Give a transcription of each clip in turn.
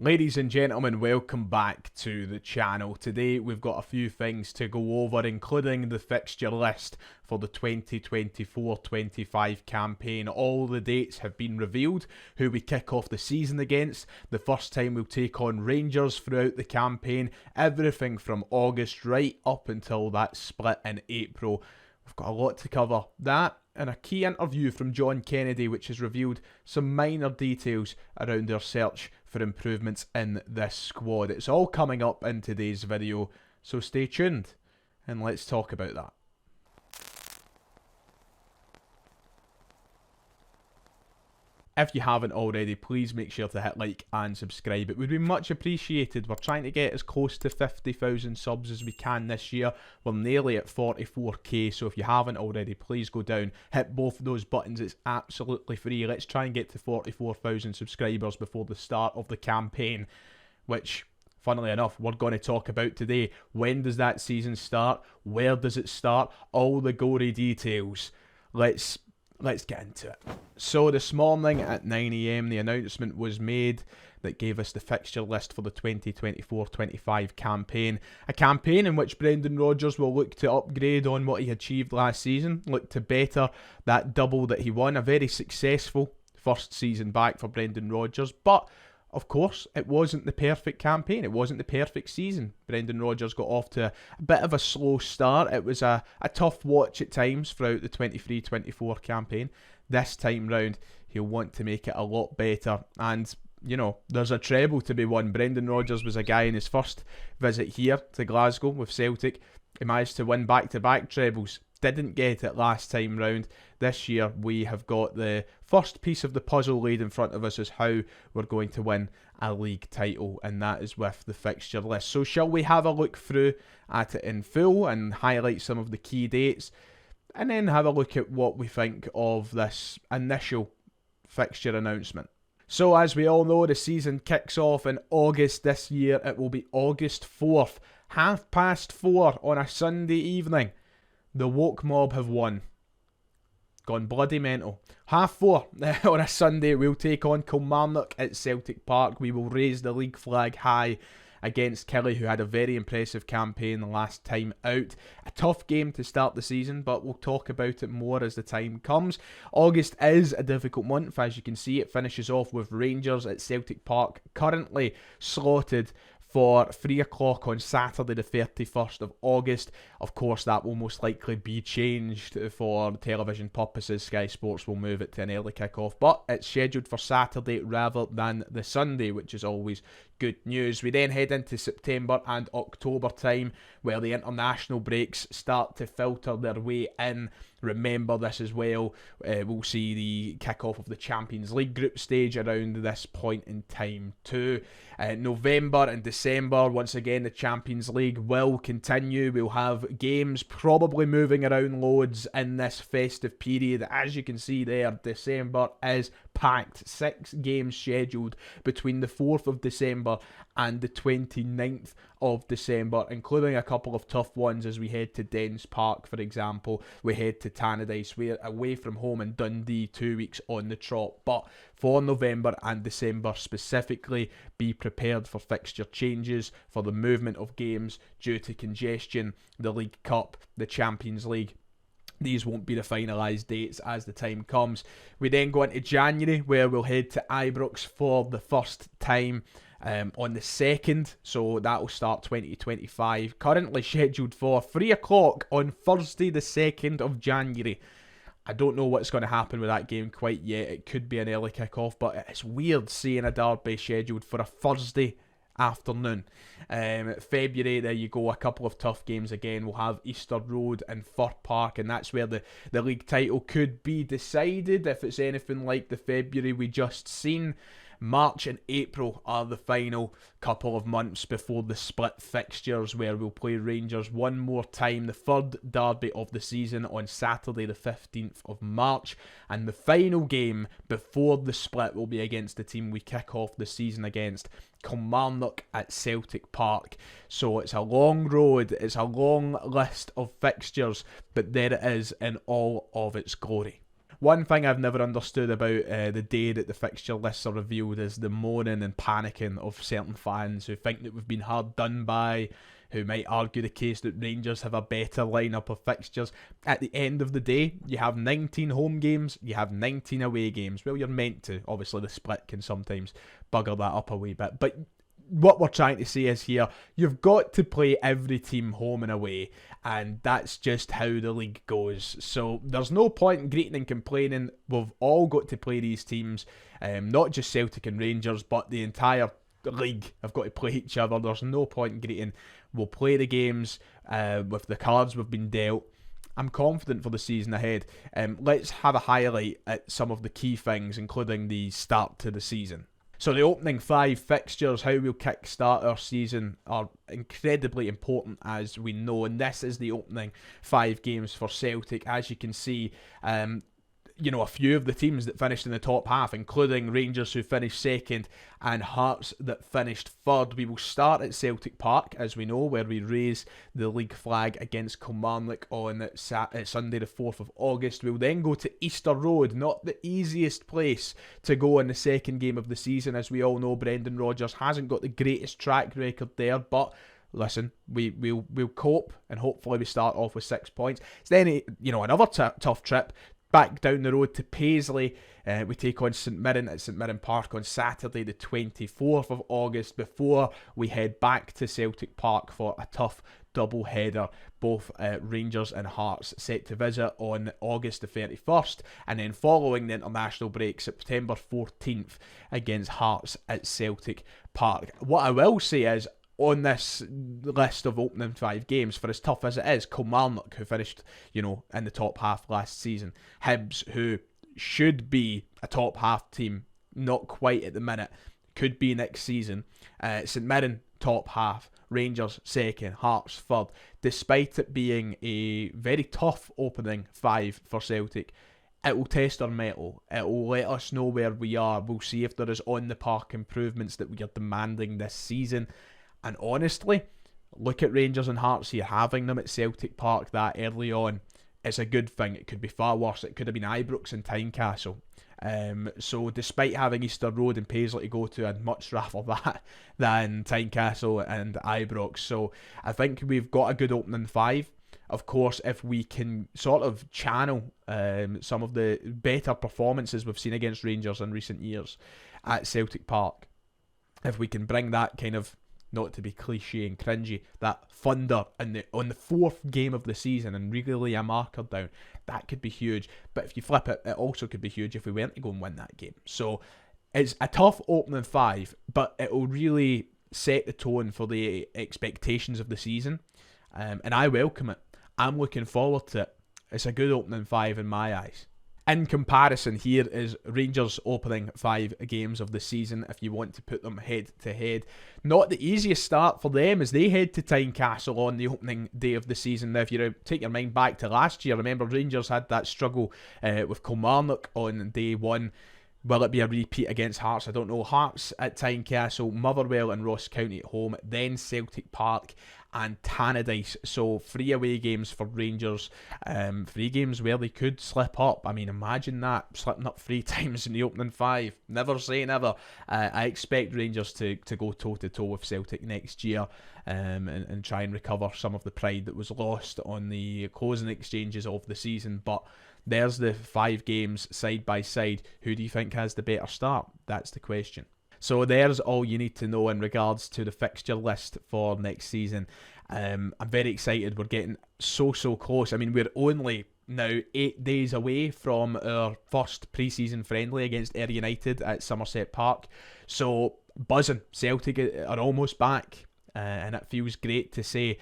Ladies and gentlemen, welcome back to the channel. Today we've got a few things to go over, including the fixture list for the 2024-25 campaign. All the dates have been revealed, who we kick off the season against, the first time we'll take on Rangers throughout the campaign, everything from August right up until that split in April. We've got a lot to cover. That and a key interview from John Kennedy, which has revealed some minor details around their search for improvements in this squad. It's all coming up in today's video, so stay tuned and let's talk about that. If you haven't already, please make sure to hit like and subscribe. It would be much appreciated. We're trying to get as close to 50,000 subs as we can this year. We're nearly at 44k, so if you haven't already, please go down, hit both of those buttons. It's absolutely free. Let's try and get to 44,000 subscribers before the start of the campaign, which, funnily enough, we're going to talk about today. When does that season start? Where does it start? All the gory details. Let's get into it. So this morning at 9 AM, the announcement was made that gave us the fixture list for the 2024-25 campaign. A campaign in which Brendan Rodgers will look to upgrade on what he achieved last season, look to better that double that he won. A very successful first season back for Brendan Rodgers, but of course, it wasn't the perfect campaign. It wasn't the perfect season. Brendan Rodgers got off to a bit of a slow start. It was a tough watch at times throughout the 23-24 campaign. This time round, he'll want to make it a lot better. And, you know, there's a treble to be won. Brendan Rodgers was a guy in his first visit here to Glasgow with Celtic. He managed to win back-to-back trebles. Didn't get it last time round. This year we have got the first piece of the puzzle laid in front of us as how we're going to win a league title, and that is with the fixture list. So shall we have a look through at it in full and highlight some of the key dates, and then have a look at what we think of this initial fixture announcement. So as we all know, the season kicks off in August this year. It will be August 4th, 4:30 on a Sunday evening. The woke mob have won. Gone bloody mental. 4:30 on a Sunday, we'll take on Kilmarnock at Celtic Park. We will raise the league flag high against Kelly, who had a very impressive campaign the last time out. A tough game to start the season, but we'll talk about it more as the time comes. August is a difficult month, as you can see. It finishes off with Rangers at Celtic Park, currently slotted for 3 o'clock on Saturday the 31st of August. Of course, that will most likely be changed for television purposes. Sky Sports will move it to an early kick-off, but it's scheduled for Saturday rather than the Sunday, which is always good news. We then head into September and October time, where the international breaks start to filter their way in. Remember this as well. We'll see the kick-off of the Champions League group stage around this point in time too. November and December, once again, the Champions League will continue. We'll have games probably moving around loads in this festive period. As you can see there, December is packed. 6 games scheduled between the 4th of December and the 29th of December, including a couple of tough ones as we head to Dens Park, for example. We head to Tannadice. We're away from home in Dundee, 2 weeks on the trot. But for November and December specifically, be prepared for fixture changes, for the movement of games due to congestion, the League Cup, the Champions League. These won't be the finalised dates as the time comes. We then go into January, where we'll head to Ibrox for the first time on the 2nd. So that will start 2025. Currently scheduled for 3 o'clock on Thursday the 2nd of January. I don't know what's going to happen with that game quite yet. It could be an early kick-off, but it's weird seeing a derby scheduled for a Thursday afternoon. February, there you go, a couple of tough games again. We'll have Easter Road and Fir Park, and that's where the league title could be decided if it's anything like the February we just seen. March and April are the final couple of months before the split fixtures, where we'll play Rangers one more time, the third derby of the season, on Saturday the 15th of March, and the final game before the split will be against the team we kick off the season against, Kilmarnock at Celtic Park. So it's a long road, it's a long list of fixtures, but there it is in all of its glory. One thing I've never understood about the day that the fixture lists are revealed is the moaning and panicking of certain fans who think that we've been hard done by, who might argue the case that Rangers have a better lineup of fixtures. At the end of the day, you have 19 home games, you have 19 away games. Well, you're meant to. Obviously, the split can sometimes bugger that up a wee bit. But what we're trying to say is here, you've got to play every team home and away, and that's just how the league goes. So there's no point in greeting and complaining. We've all got to play these teams, not just Celtic and Rangers, but the entire league have got to play each other. There's no point in greeting. We'll play the games with the cards we've been dealt. I'm confident for the season ahead. Let's have a highlight at some of the key things, including the start to the season. So the opening 5 fixtures, how we'll kick-start our season, are incredibly important, as we know. And this is the opening 5 games for Celtic. As you can see, a few of the teams that finished in the top half, including Rangers, who finished second, and Hearts that finished third. We will start at Celtic Park, as we know, where we raise the league flag against Kilmarnock on Sunday the 4th of August. We'll then go to Easter Road, not the easiest place to go in the second game of the season. As we all know, Brendan Rodgers hasn't got the greatest track record there, but listen, we'll cope, and hopefully we start off with 6 points. It's then another tough trip back down the road to Paisley. We take on St Mirren at St Mirren Park on Saturday the 24th of August, before we head back to Celtic Park for a tough double header. Both Rangers and Hearts set to visit on August the 31st, and then following the international break, September 14th against Hearts at Celtic Park. What I will say is, on this list of opening 5 games, for as tough as it is, Kilmarnock, who finished, in the top half last season, Hibs, who should be a top half team, not quite at the minute, could be next season, St Mirren, top half, Rangers second, Hearts third. Despite it being a very tough opening 5 for Celtic, it will test our mettle. It will let us know where we are. We'll see if there is on-the-park improvements that we are demanding this season. And honestly, look at Rangers and Hearts here. Having them at Celtic Park that early on is a good thing. It could be far worse. It could have been Ibrox and Tynecastle. So despite having Easter Road and Paisley to go to, I'd much rather that than Tynecastle and Ibrox. So I think we've got a good opening 5. Of course, if we can sort of channel some of the better performances we've seen against Rangers in recent years at Celtic Park, if we can bring that kind of, not to be cliche and cringy, that thunder on the 4th game of the season and really lay a marker down, that could be huge. But if you flip it, it also could be huge if we weren't to go and win that game. So it's a tough opening 5, but it will really set the tone for the expectations of the season. And I welcome it. I'm looking forward to it. It's a good opening 5 in my eyes. In comparison, here is Rangers' opening 5 games of the season, if you want to put them head to head. Not the easiest start for them as they head to Tynecastle on the opening day of the season. Now, if you take your mind back to last year, remember Rangers had that struggle with Kilmarnock on day 1. Will it be a repeat against Hearts? I don't know. Hearts at Tynecastle, Motherwell and Ross County at home, then Celtic Park and Tannadice. So 3 away games for Rangers. 3 games where they could slip up. I mean, imagine that, slipping up 3 times in the opening 5. Never say never. I expect Rangers to go toe-to-toe with Celtic next year and try and recover some of the pride that was lost on the closing exchanges of the season. But there's the 5 games side by side. Who do you think has the better start? That's the question. So there's all you need to know in regards to the fixture list for next season. I'm very excited. We're getting so close. I mean, we're only now 8 days away from our first pre-season friendly against Ayr United at Somerset Park. So buzzing. Celtic are almost back, and it feels great to say.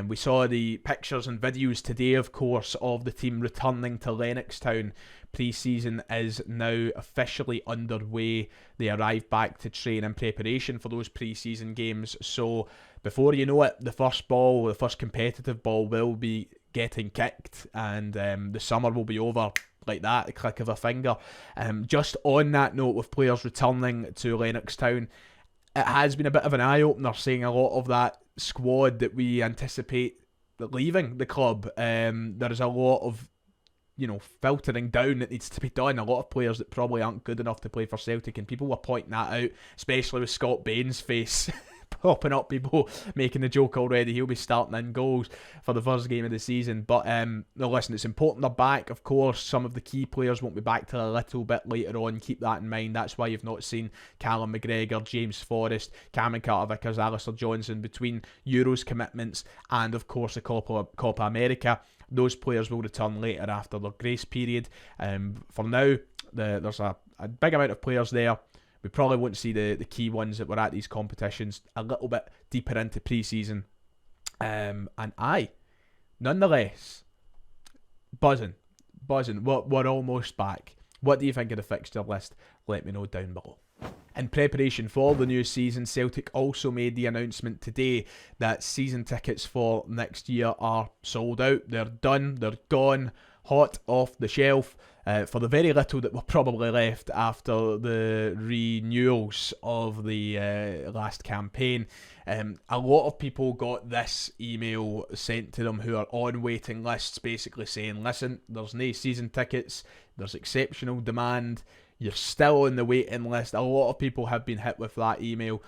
We saw the pictures and videos today, of course, of the team returning to Lennoxtown. Pre-season is now officially underway. They arrived back to train in preparation for those pre-season games. So before you know it, the first competitive ball will be getting kicked, and the summer will be over like that, the click of a finger. Just on that note, with players returning to Lennoxtown, it has been a bit of an eye-opener seeing a lot of that squad that we anticipate leaving the club. There is a lot of filtering down that needs to be done. A lot of players that probably aren't good enough to play for Celtic, and people were pointing that out, especially with Scott Bain's face popping up, people making the joke already. He'll be starting in goals for the first game of the season. But no, listen, it's important they're back. Of course, some of the key players won't be back till a little bit later on. Keep that in mind. That's why you've not seen Callum McGregor, James Forrest, Cameron Carter-Vickers, Alistair Johnson between Euros commitments and, of course, the Copa America. Those players will return later after their grace period. For now, there's a big amount of players there. We probably won't see the key ones that were at these competitions a little bit deeper into pre-season. Nonetheless, buzzing. We're almost back. What do you think of the fixture list? Let me know down below. In preparation for the new season, Celtic also made the announcement today that season tickets for next year are sold out. They're done. They're gone. Hot off the shelf. For the very little that were probably left after the renewals of the last campaign. A lot of people got this email sent to them who are on waiting lists, basically saying, listen, there's no season tickets, there's exceptional demand, you're still on the waiting list. A lot of people have been hit with that email.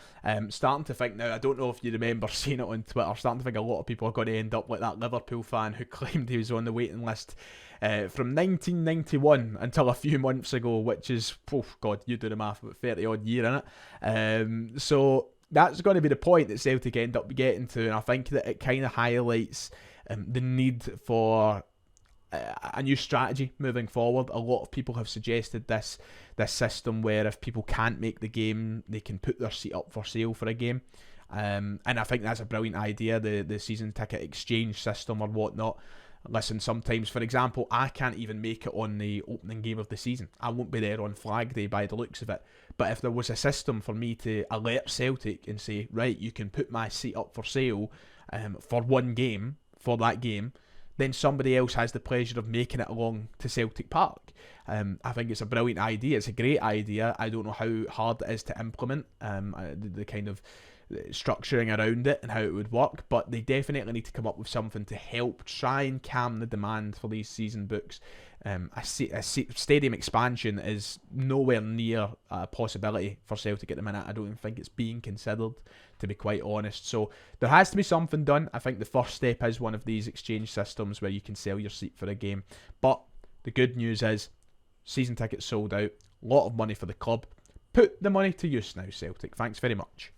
Starting to think now, I don't know if you remember seeing it on Twitter, starting to think a lot of people are going to end up like that Liverpool fan who claimed he was on the waiting list from 1991 until a few months ago, which is, oh God, you do the math, about 30 odd year, innit? So that's going to be the point that Celtic end up getting to, and I think that it kind of highlights the need for a new strategy moving forward. A lot of people have suggested this system where if people can't make the game, they can put their seat up for sale for a game. And I think that's a brilliant idea, the season ticket exchange system or whatnot. Listen, sometimes, for example, I can't even make it on the opening game of the season. I won't be there on Flag Day by the looks of it. But if there was a system for me to alert Celtic and say, right, you can put my seat up for sale for one game, for that game, then somebody else has the pleasure of making it along to Celtic Park. I think it's a brilliant idea. It's a great idea. I don't know how hard it is to implement, the kind of structuring around it and how it would work, but they definitely need to come up with something to help try and calm the demand for these season books. Stadium expansion is nowhere near a possibility for Celtic at the minute. I don't even think it's being considered, to be quite honest. So there has to be something done. I think the first step is one of these exchange systems where you can sell your seat for a game. But the good news is season tickets sold out. A lot of money for the club. Put the money to use now, Celtic. Thanks very much.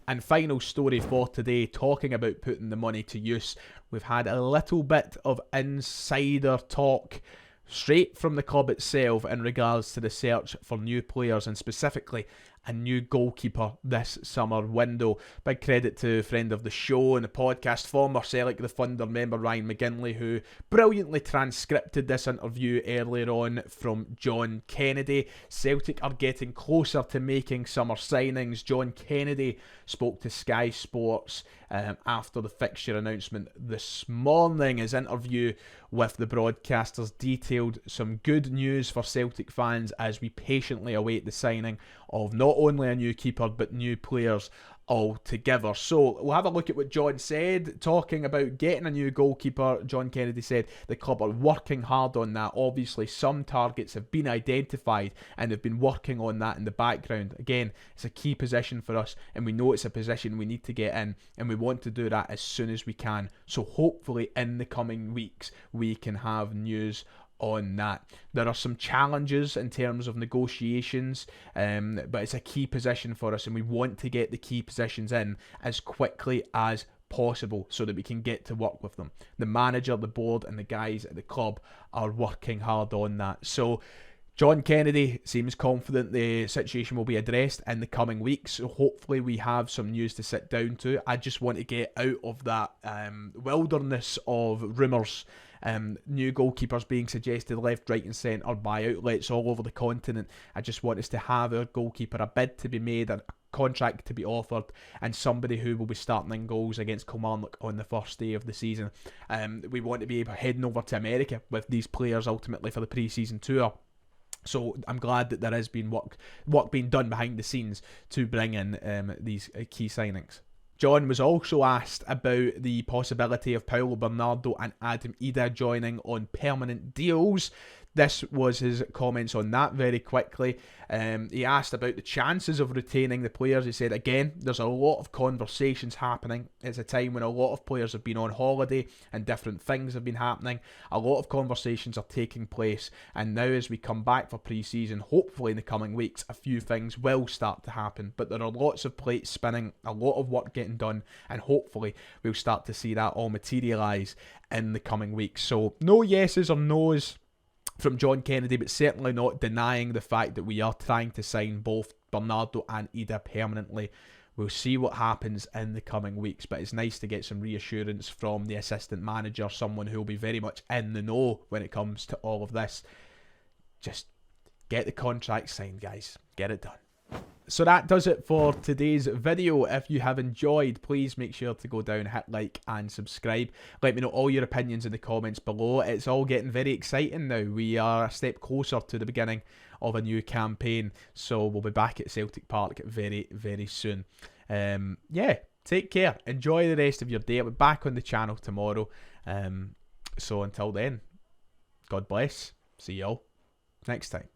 And final story for today, talking about putting the money to use. We've had a little bit of insider talk straight from the club itself in regards to the search for new players, and specifically a new goalkeeper this summer window. Big credit to a friend of the show and the podcast, former Celtic the Thunder member Ryan McGinley, who brilliantly transcripted this interview earlier on from John Kennedy. Celtic are getting closer to making summer signings. John Kennedy spoke to Sky Sports after the fixture announcement this morning. His interview with the broadcasters detailed some good news for Celtic fans as we patiently await the signing of not only a new keeper but new players altogether. So we'll have a look at what John said. Talking about getting a new goalkeeper, John Kennedy said the club are working hard on that. Obviously some targets have been identified and they've been working on that in the background. Again, it's a key position for us and we know it's a position we need to get in, and we want to do that as soon as we can. So hopefully in the coming weeks we can have news on that. There are some challenges in terms of negotiations, but it's a key position for us and we want to get the key positions in as quickly as possible so that we can get to work with them. The manager, the board and the guys at the club are working hard on that. So John Kennedy seems confident the situation will be addressed in the coming weeks, so hopefully we have some news to sit down to. I just want to get out of that wilderness of rumours. New goalkeepers being suggested left, right and centre by outlets all over the continent. I just want us to have our goalkeeper, a bid to be made, a contract to be offered, and somebody who will be starting in goals against Kilmarnock on the first day of the season. We want to be heading over to America with these players ultimately for the pre-season tour. So I'm glad that there has been work being done behind the scenes to bring in these key signings. John was also asked about the possibility of Paulo Bernardo and Adam Ida joining on permanent deals. This was his comments on that very quickly. He asked about the chances of retaining the players. He said, again, there's a lot of conversations happening. It's a time when a lot of players have been on holiday and different things have been happening. A lot of conversations are taking place. And now as we come back for pre-season, hopefully in the coming weeks, a few things will start to happen. But there are lots of plates spinning, a lot of work getting done, and hopefully we'll start to see that all materialise in the coming weeks. So no yeses or nos from John Kennedy, but certainly not denying the fact that we are trying to sign both Bernardo and Ida permanently. We'll see what happens in the coming weeks, but it's nice to get some reassurance from the assistant manager, someone who will be very much in the know when it comes to all of this. Just get the contract signed, guys. Get it done. So that does it for today's video. If you have enjoyed, please make sure to go down, hit like and subscribe. Let me know all your opinions in the comments below. It's all getting very exciting now. We are a step closer to the beginning of a new campaign. So we'll be back at Celtic Park very, very soon. Yeah, take care. Enjoy the rest of your day. I'll be back on the channel tomorrow. So until then, God bless. See y'all next time.